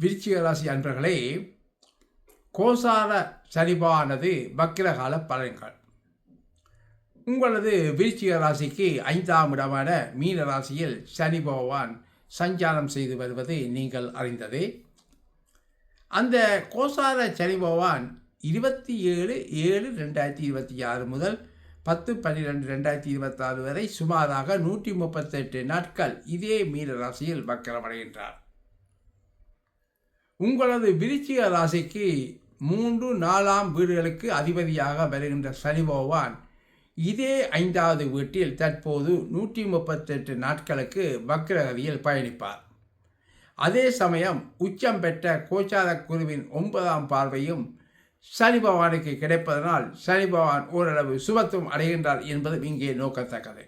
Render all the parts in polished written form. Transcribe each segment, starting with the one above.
விருச்சிக ராசி அன்பர்களே, கோசார சரிவானது வக்கிரகால பலன்கள். உங்களது விருச்சிக ராசிக்கு 5ஆம் இடமான மீன ராசியில் சனி பகவான் சஞ்சாரம் செய்து வருவது நீங்கள் அறிந்ததே. அந்த கோசார சனி பகவான் 27/7/2026 முதல் 10/12/2026 வரை சுமாராக 138 நாட்கள் இதே மீன ராசியில் வக்கிரமடைகின்றார். உங்களது விருச்சிக ராசிக்கு 3, 4ஆம் வீடுகளுக்கு அதிபதியாக வருகின்ற சனி பகவான் இதே 5வது வீட்டில் தற்போது 138 நாட்களுக்கு வக்கிரகதியில் பயணிப்பார். அதே சமயம் உச்சம் பெற்ற கோச்சார குருவின் 9ஆம் பார்வையும் சனி பகவானுக்கு கிடைப்பதனால் சனி பகவான் ஓரளவு சுபத்துவம் அடைகின்றார் என்பதும் இங்கே நோக்கத்தக்கது.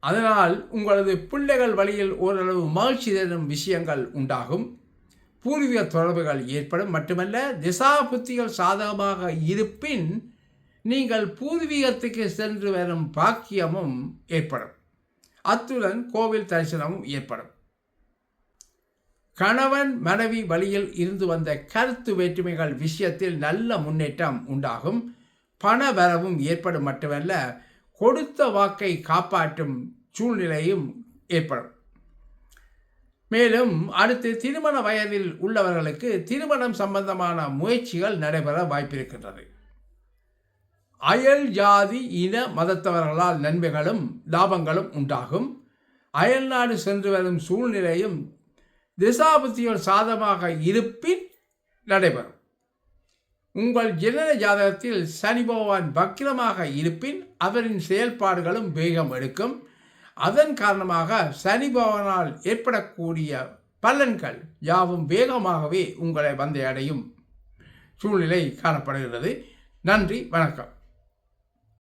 அதனால் உங்களது பிள்ளைகள் வழியில் ஓரளவு மகிழ்ச்சி தரும் விஷயங்கள் உண்டாகும். பூர்வீக தொடர்புகள் ஏற்படும். மட்டுமல்ல, திசா புத்திகள் சாதகமாக இருப்பின் நீங்கள் பூர்வீகத்துக்கு சென்று வரும் பாக்கியமும் ஏற்படும். அத்துடன் கோவில் தரிசனமும் ஏற்படும். கணவன் மனைவி வழியில் இருந்து வந்த கருத்து வேற்றுமைகள் விஷயத்தில் நல்ல முன்னேற்றம் உண்டாகும். பண வரவும் ஏற்படும். மட்டுமல்ல, கொடுத்த வாக்கை காப்பாற்றும் சூழ்நிலையும் ஏற்படும். மேலும் அடுத்து திருமண வயதில் உள்ளவர்களுக்கு திருமணம் சம்பந்தமான முயற்சிகள் நடைபெற வாய்ப்பிருக்கின்றது. அயல் ஜாதி இன மதத்தவர்களால் நன்மைகளும் லாபங்களும் உண்டாகும். அயல்நாடு சென்று வரும் சூழ்நிலையும் திசாபுத்திகள் சாதகமாக இருப்பின் நடைபெறும். உங்கள் ஜனன ஜாதகத்தில் சனி பகவான் வக்கிரமாக இருப்பின் அவரின் செயல்பாடுகளும் வேகம் எடுக்கும். அதன் காரணமாக சனி பகவானால் ஏற்படக்கூடிய பலன்கள் யாவும் வேகமாகவே உங்களை வந்து அடையும் சூழ்நிலை காணப்படுகிறது. நன்றி, வணக்கம்.